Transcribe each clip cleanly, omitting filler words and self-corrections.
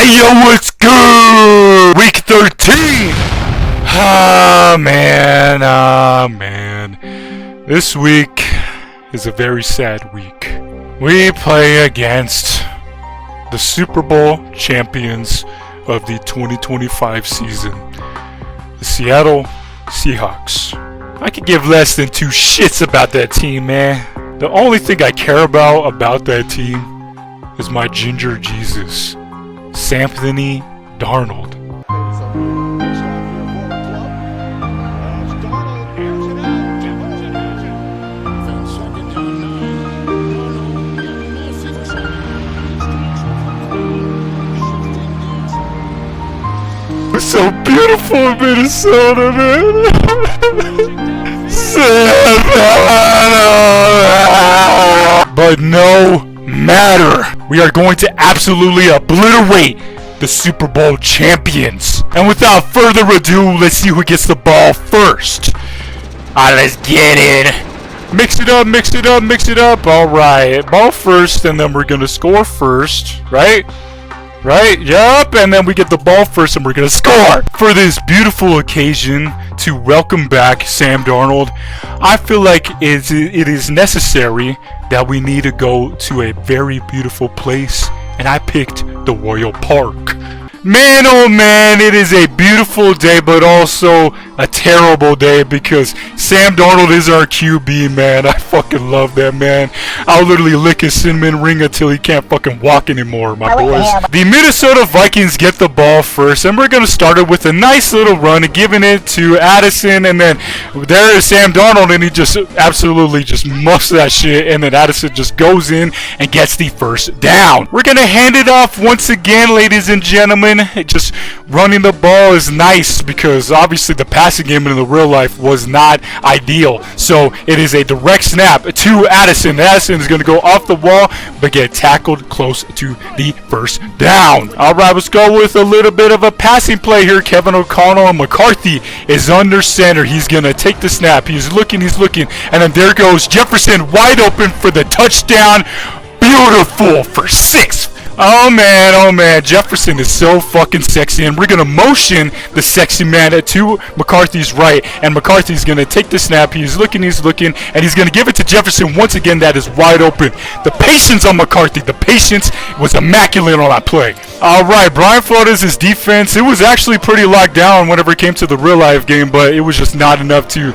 Yo, what's good? Week 13! Ah, man. This week is a very sad week. We play against the Super Bowl champions of the 2025 season, the Seattle Seahawks. I could give less than two shits about that team, man. The only thing I care about that team is my ginger Jesus, Sam Darnold. It's so beautiful in Minnesota, man. But no matter, we are going to absolutely obliterate the Super Bowl champions. And without further ado, let's see who gets the ball first. Alright, let's get it. Mix it up. Alright, ball first, and then we're gonna score first, right? Yup, and then we get the ball first and we're gonna score! For this beautiful occasion to welcome back Sam Darnold, I feel like it is necessary that we need to go to a very beautiful place, and I picked the Royal Park. Man, oh man, it is a beautiful day, but also a terrible day because Sam Darnold is our QB, man. I fucking love that man. I'll literally lick his cinnamon ring until he can't fucking walk anymore, my boys. The Minnesota Vikings get the ball first, and we're going to start it with a nice little run, giving it to Addison, and then there is Sam Darnold, and he just absolutely just muffs that shit, and then Addison just goes in and gets the first down. We're going to hand it off once again, ladies and gentlemen. Just running the ball is nice because obviously the passing game in the real life was not ideal. So it is a direct snap to Addison. Addison is going to go off the wall but get tackled close to the first down. Alright, let's go with a little bit of a passing play here. Kevin O'Connell and McCarthy is under center. He's going to take the snap. He's looking, and then there goes Jefferson wide open for the touchdown. Beautiful for 6. Oh man, Jefferson is so fucking sexy, and we're gonna motion the sexy man to McCarthy's right, and McCarthy's gonna take the snap. He's looking, and he's gonna give it to Jefferson once again. That is wide open. The patience on McCarthy, the patience was immaculate on that play. Alright, Brian Flores' defense, it was actually pretty locked down whenever it came to the real life game, but it was just not enough to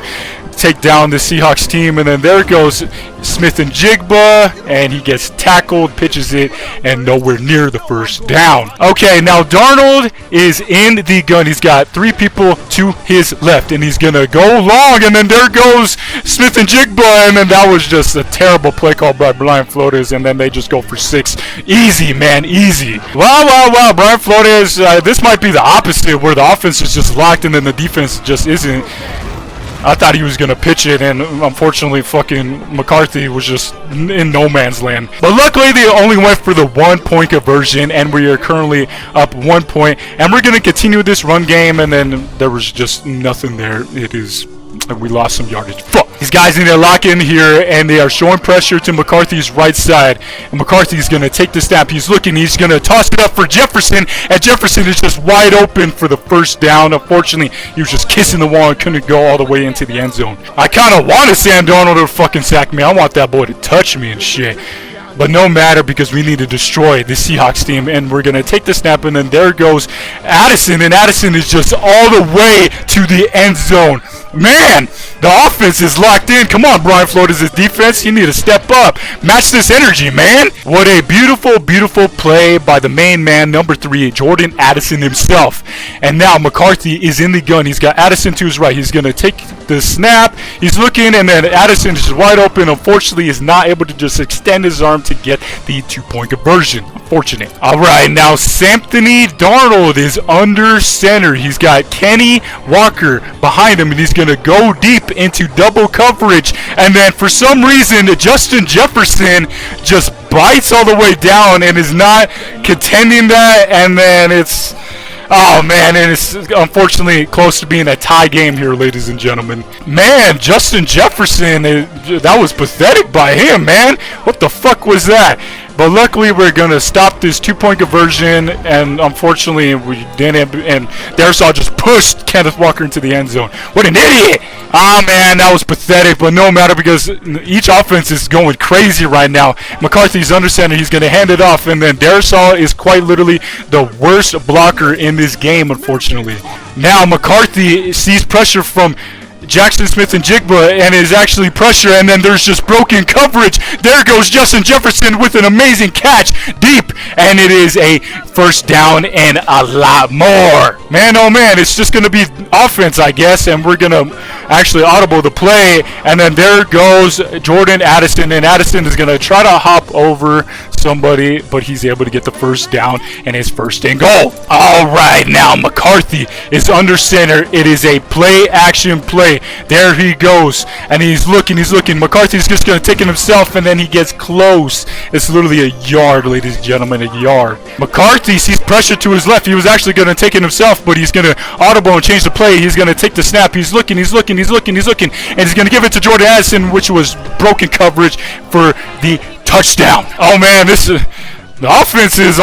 take down the Seahawks team. And then there goes Smith and Jigba, and he gets tackled, pitches it, and nowhere near the first down. Okay, now Darnold is in the gun. He's got 3 people to his left, and he's gonna go long, and then there goes Smith and Jigba, and then that was just a terrible play call by Brian Flores, and then they just go for 6. Easy, man, easy. Wow, Brian Flores, this might be the opposite, where the offense is just locked and then the defense just isn't. I thought he was going to pitch it, and unfortunately fucking McCarthy was just in no man's land. But luckily they only went for the 1-point conversion, and we are currently up 1 point. And we're going to continue this run game, and then there was just nothing there. We lost some yardage. Fuck! These guys need to lock in here, and they are showing pressure to McCarthy's right side. And McCarthy's going to take the snap. He's looking. He's going to toss it up for Jefferson, and Jefferson is just wide open for the first down. Unfortunately, he was just kissing the wall and couldn't go all the way into the end zone. I kind of wanted Sam Darnold to fucking sack me. I want that boy to touch me and shit. But no matter, because we need to destroy the Seahawks team, and we're going to take the snap, and then there goes Addison, and Addison is just all the way to the end zone. Man, the offense is locked in. Come on, Brian Flores' defense. You need to step up. Match this energy, man. What a beautiful play by the main man, number 3, Jordan Addison himself. And now McCarthy is in the gun. He's got Addison to his right. He's going to take the snap. He's looking, and then Addison is just wide open. Unfortunately, is not able to just extend his arm to get the 2-point conversion. Unfortunate. All right, now Sam Darnold is under center. He's got Kenny Walker behind him, and he's going to go deep into double coverage, and then for some reason Justin Jefferson just bites all the way down and is not contending that, and then it's Oh, man, and it's unfortunately close to being a tie game here, ladies and gentlemen. Man, Justin Jefferson, that was pathetic by him, man. What the fuck was that? But luckily, we're going to stop this 2-point conversion, and unfortunately, we didn't. And Darrisaw just pushed Kenneth Walker into the end zone. What an idiot! Ah, man, that was pathetic, but no matter because each offense is going crazy right now. McCarthy's under center. He's going to hand it off, and then Darrisaw is quite literally the worst blocker in this game, unfortunately. Now, McCarthy sees pressure from Jackson Smith and Jigba, and is actually pressure, and then there's just broken coverage. There goes Justin Jefferson with an amazing catch deep, and it is a first down and a lot more. Man, oh man, it's just going to be offense, I guess, and we're going to actually audible the play, and then there goes Jordan Addison, and Addison is going to try to hop over somebody, but he's able to get the first down, and his first and goal. All right, now McCarthy is under center. It is a play action play. There he goes, and he's looking. McCarthy's just going to take it himself, and then he gets close. It's literally a yard, ladies and gentlemen, a yard. McCarthy sees pressure to his left. He was actually going to take it himself, but he's going to audible and change the play. He's going to take the snap. He's looking, and he's going to give it to Jordan Addison, which was broken coverage for the touchdown. Oh man, the offenses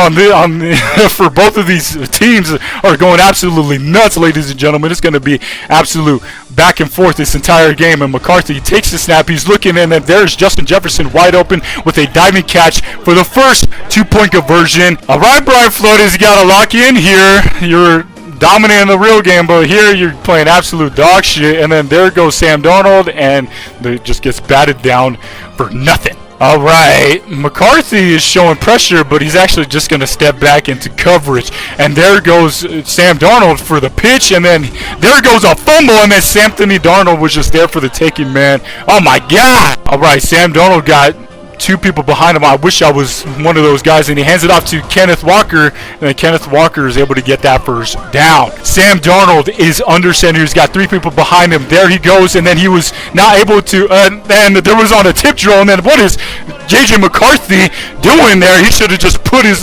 for both of these teams are going absolutely nuts, ladies and gentlemen. It's going to be absolute back and forth this entire game, and McCarthy takes the snap. He's looking, and then there's Justin Jefferson wide open with a diving catch for the first 2-point conversion. All right, Brian Flores, you got to lock in here. You're dominating the real game, but here you're playing absolute dog shit, and then there goes Sam Darnold, and it just gets batted down for nothing. All right, McCarthy is showing pressure, but he's actually just going to step back into coverage. And there goes Sam Darnold for the pitch, and then there goes a fumble, and then Anthony Darnold was just there for the taking, man. Oh, my God. All right, Sam Darnold got 2 people behind him. I wish I was one of those guys, and he hands it off to Kenneth Walker, and then Kenneth Walker is able to get that first down. Sam Darnold is under center. He's got 3 people behind him. There he goes, and then he was not able to, and there was on a tip drill, and then what is J.J. McCarthy doing there? He should have just put his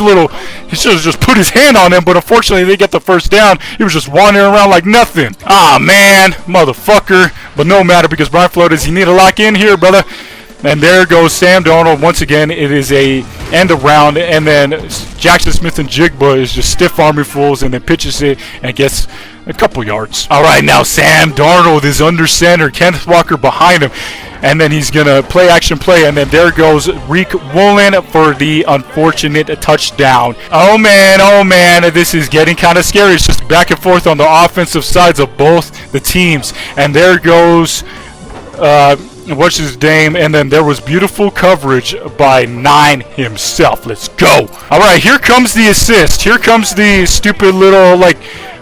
hand on him, but unfortunately they get the first down. He was just wandering around like nothing. Ah, man, motherfucker. But no matter, because Brian Flores, you need to lock in here, brother. And there goes Sam Darnold once again. It is a end around, and then Jackson Smith and Jigba is just stiff-arming fools, and then pitches it and gets a couple yards. All right, now Sam Darnold is under center. Kenneth Walker behind him, and then he's gonna play action play, and then there goes Reek Woolen for the unfortunate touchdown. Oh man, this is getting kind of scary. It's just back and forth on the offensive sides of both the teams, and there goes what's his name, and then there was beautiful coverage by 9 himself. Let's go. All right, here comes the assist. Here comes the stupid little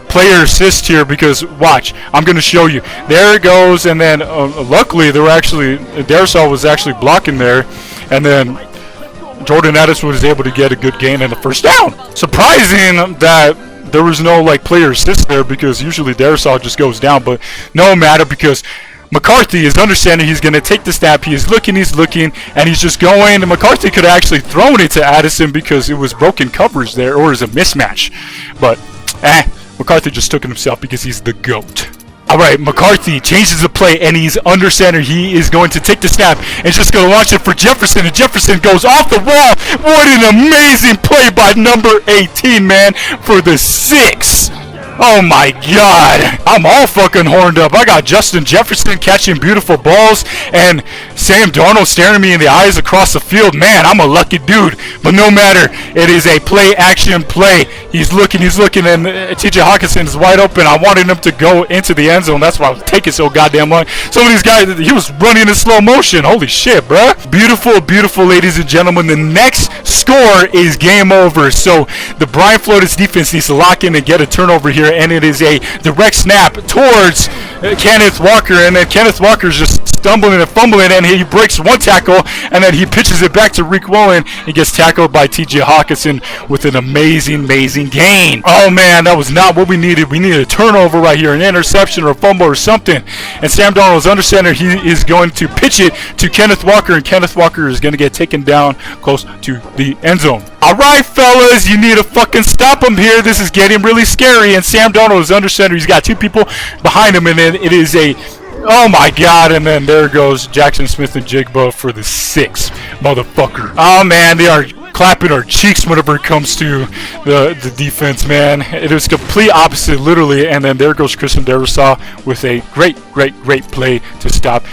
player assist here, because watch, I'm going to show you. There it goes, and then luckily Darrisaw was actually blocking there, and then Jordan Addison was able to get a good gain and a first down. Surprising that there was no player assist there, because usually Darrisaw just goes down, but no matter, because McCarthy is under center. He's going to take the snap. He's looking, and he's just going. And McCarthy could have actually thrown it to Addison because it was broken coverage there, or is a mismatch. But, McCarthy just took it himself because he's the GOAT. All right, McCarthy changes the play, and he's under center. He is going to take the snap and just going to launch it for Jefferson, and Jefferson goes off the wall. What an amazing play by number 18, man, for the 6. Oh my God, I'm all fucking horned up. I got Justin Jefferson catching beautiful balls and Sam Darnold staring me in the eyes across the field. Man, I'm a lucky dude. But no matter, it is a play action play. He's looking, and T.J. Hawkinson is wide open. I wanted him to go into the end zone. That's why I was taking so goddamn long. Some of these guys, he was running in slow motion. Holy shit, bruh. Beautiful, ladies and gentlemen. The next score is game over. So the Brian Flores defense needs to lock in and get a turnover here, and it is a direct snap towards Kenneth Walker, and then Kenneth Walker's just stumbling and fumbling, and he breaks one tackle, and then he pitches it back to Reek Woolen. He gets tackled by T.J. Hawkinson with an amazing gain. Oh man, that was not what we needed. We needed a turnover right here, an interception or a fumble or something. And Sam Darnold is under center. He is going to pitch it to Kenneth Walker, and Kenneth Walker is going to get taken down close to the end zone. All right, fellas, you need to fucking stop him here. This is getting really scary, and Sam Darnold is under center. He's got 2 people behind him, and then it is a, oh my God, and then there goes Jackson Smith and Jigba for the 6, motherfucker. Oh man, they are clapping our cheeks whenever it comes to the defense, man. It was complete opposite, literally. And then there goes Christian Darrisaw with a great play to stop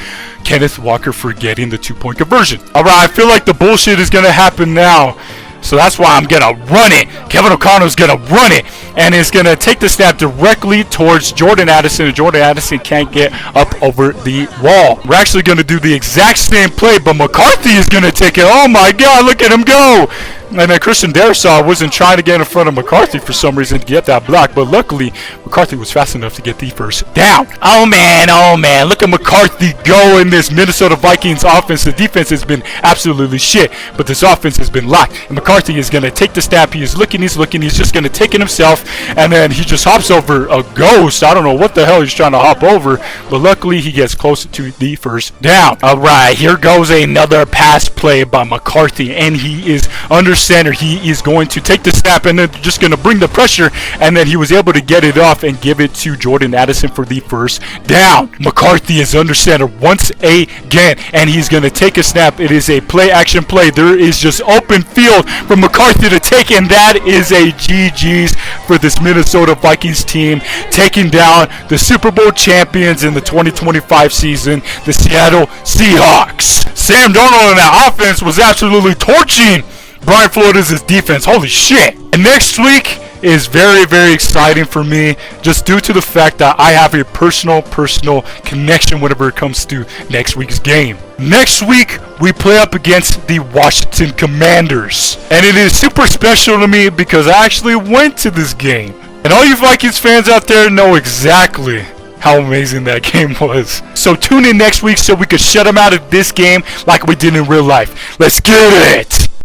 Kenneth Walker for getting the 2-point conversion. All right, I feel like the bullshit is going to happen now. So that's why I'm going to run it. Kevin O'Connell's going to run it. And is going to take the snap directly towards Jordan Addison. And Jordan Addison can't get up over the wall. We're actually going to do the exact same play, but McCarthy is going to take it. Oh my God, look at him go. And then Christian Darrisaw wasn't trying to get in front of McCarthy for some reason to get that block, but luckily McCarthy was fast enough to get the first down. Oh man, look at McCarthy go in this Minnesota Vikings offense. The defense has been absolutely shit, but this offense has been locked. And McCarthy is going to take the snap. He's looking, he's just going to take it himself, and then he just hops over a ghost. I don't know what the hell he's trying to hop over, but luckily he gets closer to the first down. All right, here goes another pass play by McCarthy, and he is under center. He is going to take the snap and then just going to bring the pressure, and then he was able to get it off and give it to Jordan Addison for the first down. McCarthy is under center once again, and he's going to take a snap. It is a play action play. There is just open field for McCarthy to take, and that is a GG's for this Minnesota Vikings team, taking down the Super Bowl champions in the 2025 season, the Seattle Seahawks. Sam Darnold in that offense was absolutely torching Brian Flores' defense. Holy shit. And next week is very exciting for me, just due to the fact that I have a personal connection whenever it comes to next week's game. Next week, we play up against the Washington Commanders. And it is super special to me because I actually went to this game. And all you Vikings fans out there know exactly how amazing that game was. So tune in next week so we can shut them out of this game like we did in real life. Let's get it!